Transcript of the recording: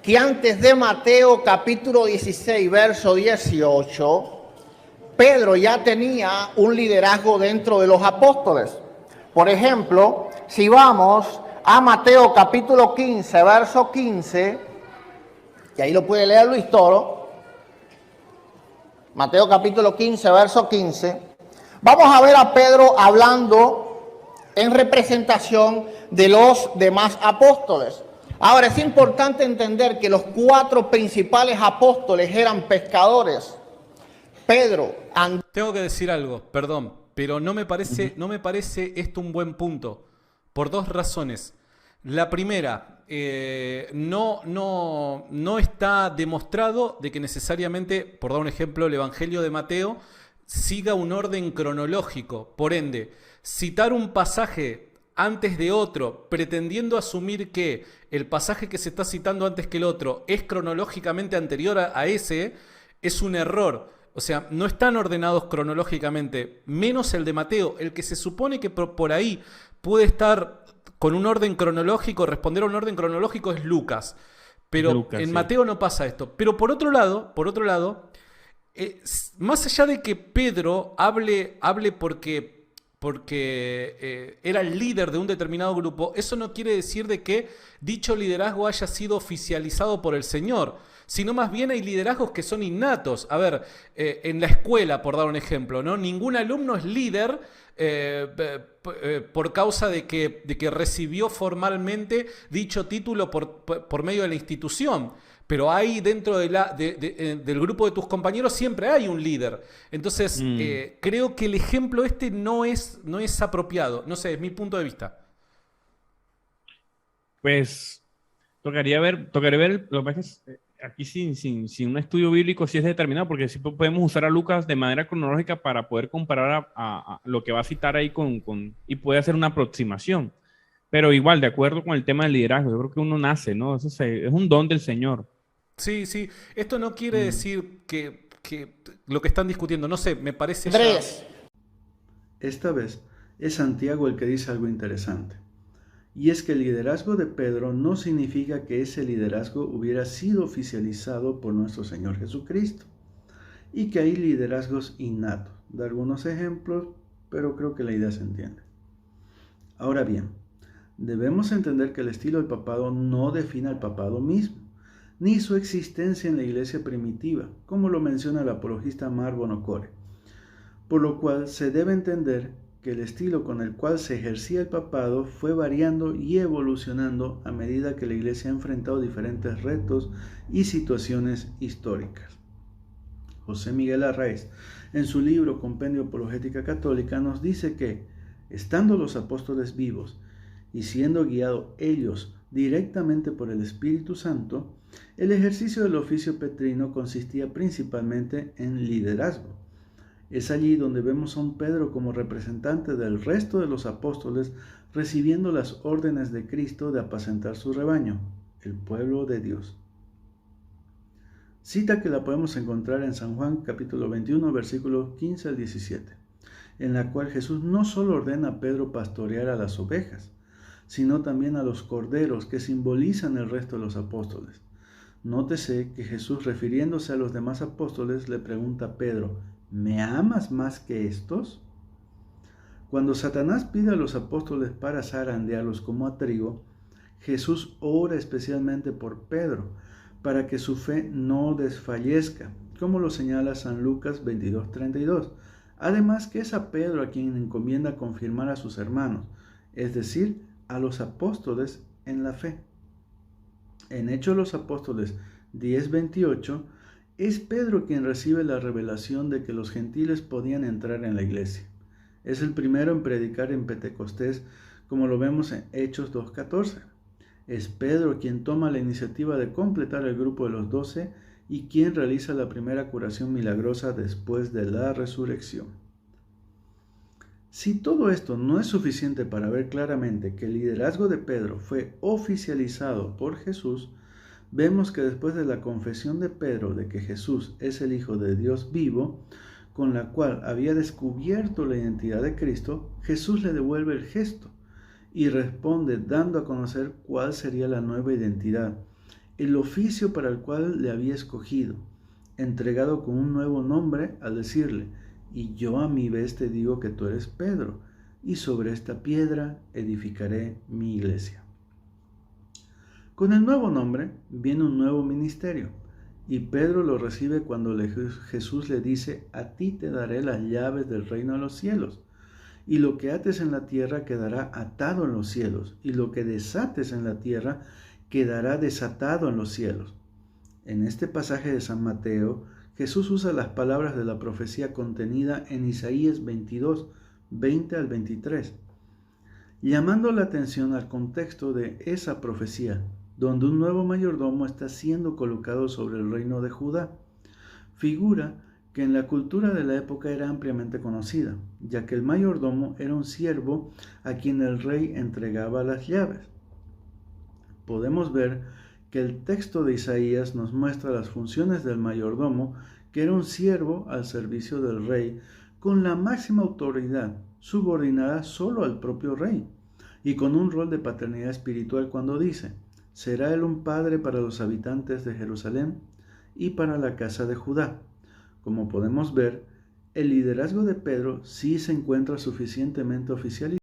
que antes de Mateo capítulo 16, verso 18, Pedro ya tenía un liderazgo dentro de los apóstoles. Por ejemplo, si vamos a Mateo capítulo 15, verso 15, y ahí lo puede leer Luis Toro, Mateo capítulo 15, verso 15, vamos a ver a Pedro hablando en representación de los demás apóstoles. Ahora, es importante entender que los 4 principales apóstoles eran pescadores. Pedro, Andrés. Tengo que decir algo, perdón, pero no me parece esto un buen punto, por 2 razones. La primera, no está demostrado de que necesariamente, por dar un ejemplo, el Evangelio de Mateo siga un orden cronológico. Por ende, citar un pasaje antes de otro, pretendiendo asumir que el pasaje que se está citando antes que el otro es cronológicamente anterior a ese, es un error. O sea, no están ordenados cronológicamente, menos el de Mateo, el que se supone que por ahí puede estar con un orden cronológico, responder a un orden cronológico es Lucas. Pero Lucas, en sí. Mateo no pasa esto. Pero por otro lado, más allá de que Pedro hable porque era el líder de un determinado grupo, eso no quiere decir de que dicho liderazgo haya sido oficializado por el Señor, sino más bien hay liderazgos que son innatos. A ver, en la escuela, por dar un ejemplo, ¿no? Ningún alumno es líder por causa de que recibió formalmente dicho título por medio de la institución. Pero hay dentro del grupo de tus compañeros siempre hay un líder. Entonces, creo que el ejemplo este no es apropiado. No sé, es mi punto de vista. Pues tocaría ver, lo que pasa es que aquí sin un estudio bíblico sí es determinado, porque sí podemos usar a Lucas de manera cronológica para poder comparar a lo que va a citar ahí y puede hacer una aproximación. Pero igual, de acuerdo con el tema del liderazgo, yo creo que uno nace, ¿no? Eso es un don del Señor. Sí, sí. Esto no quiere decir que lo que están discutiendo, no sé, me parece Esta vez es Santiago el que dice algo interesante. Y es que el liderazgo de Pedro no significa que ese liderazgo hubiera sido oficializado por nuestro Señor Jesucristo. Y que hay liderazgos innatos. Da algunos ejemplos, pero creo que la idea se entiende. Ahora bien, debemos entender que el estilo del papado no define al papado mismo, ni su existencia en la iglesia primitiva, como lo menciona el apologista Mar Bonocore. Por lo cual se debe entender que el estilo con el cual se ejercía el papado fue variando y evolucionando a medida que la iglesia ha enfrentado diferentes retos y situaciones históricas. José Miguel Arraiz, en su libro Compendio Apologética Católica, nos dice que, estando los apóstoles vivos y siendo guiados ellos directamente por el Espíritu Santo, el ejercicio del oficio petrino consistía principalmente en liderazgo. Es allí donde vemos a un Pedro como representante del resto de los apóstoles recibiendo las órdenes de Cristo de apacentar su rebaño, el pueblo de Dios. Cita que la podemos encontrar en San Juan capítulo 21, versículos 15 al 17, en la cual Jesús no solo ordena a Pedro pastorear a las ovejas, sino también a los corderos que simbolizan el resto de los apóstoles. Nótese que Jesús, refiriéndose a los demás apóstoles, le pregunta a Pedro, ¿me amas más que estos? Cuando Satanás pide a los apóstoles para zarandearlos como a trigo, Jesús ora especialmente por Pedro, para que su fe no desfallezca, como lo señala San Lucas 22:32. Además que es a Pedro a quien encomienda confirmar a sus hermanos, es decir, a los apóstoles en la fe. En Hechos de los Apóstoles 10:28, es Pedro quien recibe la revelación de que los gentiles podían entrar en la iglesia. Es el primero en predicar en Pentecostés, como lo vemos en Hechos 2:14. Es Pedro quien toma la iniciativa de completar el grupo de los 12 y quien realiza la primera curación milagrosa después de la resurrección. Si todo esto no es suficiente para ver claramente que el liderazgo de Pedro fue oficializado por Jesús, vemos que después de la confesión de Pedro de que Jesús es el Hijo de Dios vivo, con la cual había descubierto la identidad de Cristo, Jesús le devuelve el gesto y responde dando a conocer cuál sería la nueva identidad, el oficio para el cual le había escogido, entregado con un nuevo nombre al decirle: y yo a mi vez te digo que tú eres Pedro, y sobre esta piedra edificaré mi iglesia. Con el nuevo nombre viene un nuevo ministerio, y Pedro lo recibe cuando Jesús le dice: a ti te daré las llaves del reino de los cielos, y lo que ates en la tierra quedará atado en los cielos, y lo que desates en la tierra quedará desatado en los cielos. En este pasaje de San Mateo, Jesús usa las palabras de la profecía contenida en Isaías 22, 20 al 23, llamando la atención al contexto de esa profecía, donde un nuevo mayordomo está siendo colocado sobre el reino de Judá, figura que en la cultura de la época era ampliamente conocida, ya que el mayordomo era un siervo a quien el rey entregaba las llaves. Podemos ver que el texto de Isaías nos muestra las funciones del mayordomo, que era un siervo al servicio del rey, con la máxima autoridad, subordinada solo al propio rey, y con un rol de paternidad espiritual cuando dice: será él un padre para los habitantes de Jerusalén y para la casa de Judá. Como podemos ver, el liderazgo de Pedro sí se encuentra suficientemente oficializado